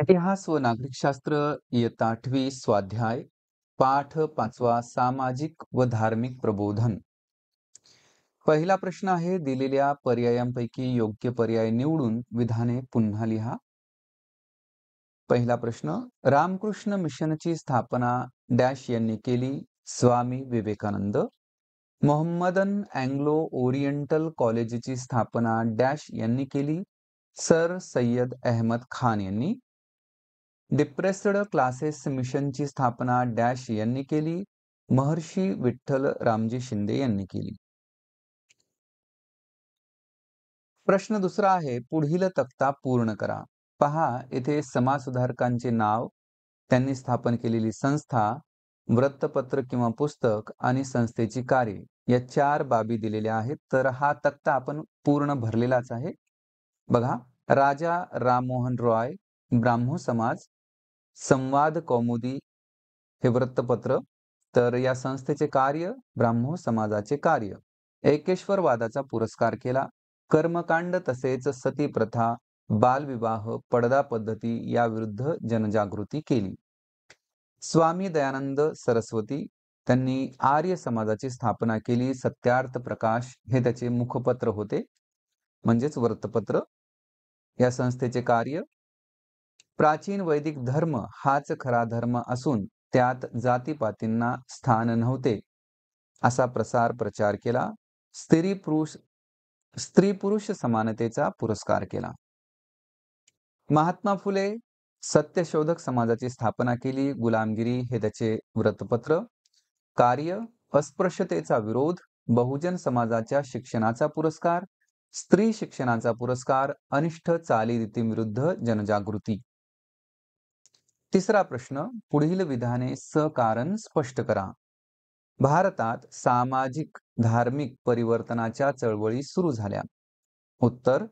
इतिहास व नागरिकशास्त्र इयत्ता 8वी स्वाध्याय पाठ 5वा सामाजिक व धार्मिक प्रबोधन. पहिला प्रश्न आहे, दिलेल्या पर्यायांपैकी योग्य पर्याय निवडून विधाने पुन्हा लिहा. पहिला प्रश्न, रामकृष्ण मिशनची स्थापना डॅश यांनी केली. Swami Vivekananda. Mohammedan Anglo oriental कॉलेजची स्थापना डॅश यांनी केली. सर सय्यद अहमद खान यांनी. डिप्रेस्ड क्लासेस मिशनची स्थापना डॅश यांनी केली. महर्षी विठ्ठल रामजी शिंदे यांनी केली. प्रश्न दुसरा आहे, पुढील तक्ता पूर्ण करा. पहा, येथे समाजसुधारकांचे नाव, त्यांनी स्थापन केलेली संस्था, वृत्तपत्र किंवा पुस्तक आणि संस्थेची कार्य या 4 बाबी दिलेल्या आहेत. तर हा तक्ता आपण पूर्ण भरलेलाच आहे. बघा, राजा राममोहन रॉय ब्राह्मो समाज, संवाद कौमुदी हे वृत्तपत्र, तर या संस्थेचे कार्य, ब्राह्मो समाजाचे कार्य. एकेश्वरवादाचा पुरस्कार केला. कर्मकांड तसेच सती प्रथा, बालविवाह, पडदा पद्धती याविरुद्ध जनजागृती केली. स्वामी दयानंद सरस्वती, त्यांनी आर्य समाजाची स्थापना केली. सत्यार्थ प्रकाश हे त्याचे मुखपत्र होते, म्हणजेच वृत्तपत्र. या संस्थेचे कार्य, प्राचीन वैदिक धर्म हाच खरा धर्म असून त्यात जातीपातींना स्थान नव्हते असा प्रचार केला. स्त्री पुरुष समानतेचा पुरस्कार केला. महात्मा फुले सत्यशोधक समाजाची स्थापना केली. गुलामगिरी हे त्याचे वृत्तपत्र. कार्य, अस्पृश्यतेचा विरोध, बहुजन समाजाच्या शिक्षणाचा पुरस्कार, स्त्री शिक्षणाचा पुरस्कार, अनिष्ट चालीरीतींविरुद्ध जनजागृती. तिसरा प्रश्न, पुढील विधाने सकारण स्पष्ट करा. भारतात सामाजिक धार्मिक परिवर्तनाच्या चळवळी सुरू झाल्या. उत्तर,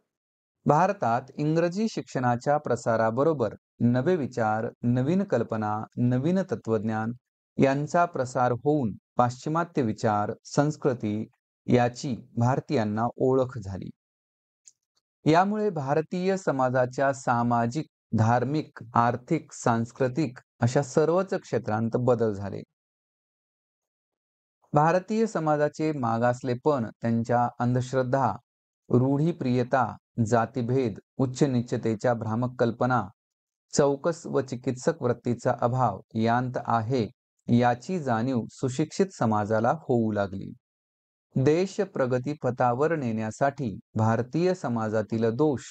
भारतात इंग्रजी शिक्षणाच्या प्रसाराबरोबर नवे विचार, नवीन कल्पना, नवीन तत्वज्ञान यांचा प्रसार होऊन पाश्चिमात्य विचार, संस्कृती याची भारतीयांना ओळख झाली. यामुळे भारतीय समाजाच्या सामाजिक, धार्मिक, आर्थिक, सांस्कृतिक अशा सर्वच क्षेत्रांत बदल झाले. भारतीय समाजाचे मागासलेपण, त्यांच्या अंधश्रद्धा, रूढीप्रियता, जातीभेद, उच्च नीचतेच्या भ्रामक कल्पना, चौकस व चिकित्सक वृत्तीचा अभाव यांत आहे याची जाणीव सुशिक्षित समाजाला होऊ लागली. देश प्रगती पथावर नेण्यासाठी भारतीय समाजातील दोष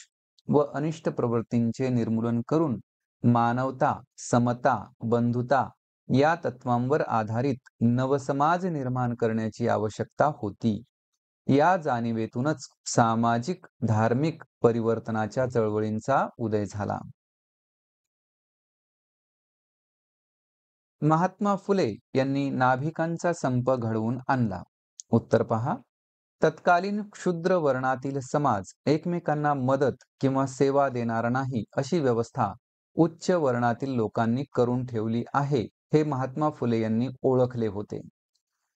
व अनिष्ट प्रवृत्तींचे निर्मूलन करून मानवता, समता, बंधुता या तत्वांवर आधारित नवसमाज निर्माण करण्याची आवश्यकता होती. या जाणीवेतूनच सामाजिक धार्मिक परिवर्तनाच्या चळवळींचा उदय झाला. महात्मा फुले यांनी नाभिकांचा संप घडवून आणला. उत्तर पहा, तत्कालीन क्षुद्र वर्णातील समाज एकमेकांना मदत किंवा सेवा देणार नाही अशी व्यवस्था उच्च वर्णातील लोकांनी करून ठेवली आहे हे महात्मा फुले यांनी ओळखले होते.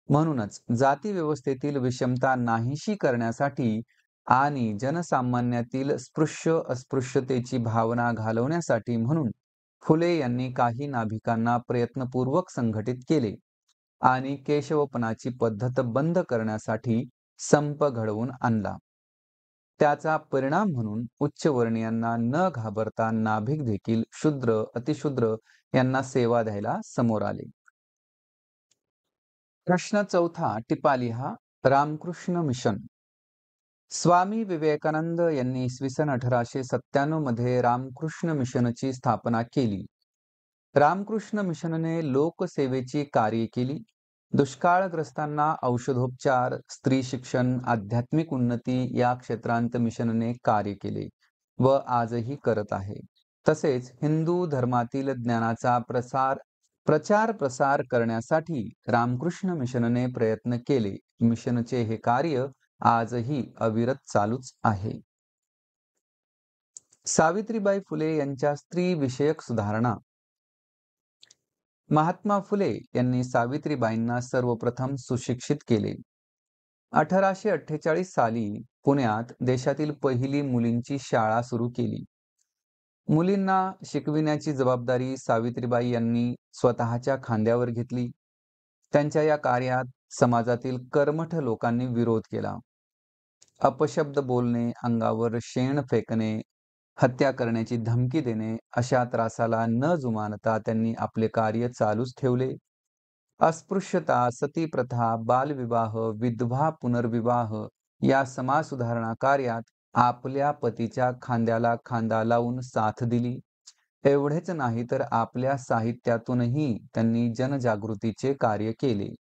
म्हणूनच जाती व्यवस्थेतील विषमता नाहीशी करण्यासाठी आणि जनसामान्यातील स्पृश्य अस्पृश्यतेची भावना घालवण्यासाठी म्हणून फुले यांनी काही नाभिकांना प्रयत्नपूर्वक संघटित केले आणि केशवपनाची पद्धत बंद करण्यासाठी संप घडवून आणला. त्याचा परिणाम म्हणून उच्चवर्णीयांना न घाबरता नाभिक देखील शूद्र, अतिशूद्र यांना सेवा द्यायला समोर आले. प्रश्न चौथा, टिपा लिहा. रामकृष्ण मिशन. स्वामी विवेकानंद यांनी इसवी सन 1897 मध्ये रामकृष्ण मिशनची स्थापना केली. रामकृष्ण मिशनने लोकसेवेची कार्य केली. दुष्काळग्रस्तांना औषधोपचार, स्त्री शिक्षण, आध्यात्मिक उन्नती या क्षेत्रांत मिशनने कार्य केले व आजही करत आहे. तसेच हिंदू धर्मातील ज्ञानाचा प्रचार प्रसार करण्यासाठी रामकृष्ण मिशनने प्रयत्न केले. मिशनचे हे कार्य आजही अविरत चालूच आहे. सावित्रीबाई फुले यांच्या स्त्री विषयक सुधारणा. महात्मा फुले यांनी सावित्रीबाईंना सर्वप्रथम सुशिक्षित केले. 1848 साली पुण्यात देशातील पहिली मुलींची शाळा सुरू केली. मुलींना शिकविण्याची जबाबदारी सावित्रीबाई यांनी स्वतःच्या खांद्यावर घेतली. त्यांच्या या कार्यात समाजातील कर्मठ लोकांनी विरोध केला. अपशब्द बोलणे, अंगावर शेण फेकणे, हत्या करण्याची धमकी देणे अशा त्रासाला न जुमानता त्यांनी आपले कार्य चालूच ठेवले. अस्पृश्यता, सतीप्रथा, बालविवाह, विधवा पुनर्विवाह या समाजसुधारणा कार्यात आपल्या पतीच्या खांद्याला खांदा लावून साथ दिली. एवढेच नाही तर आपल्या साहित्यातूनही त्यांनी जनजागृतीचे कार्य केले.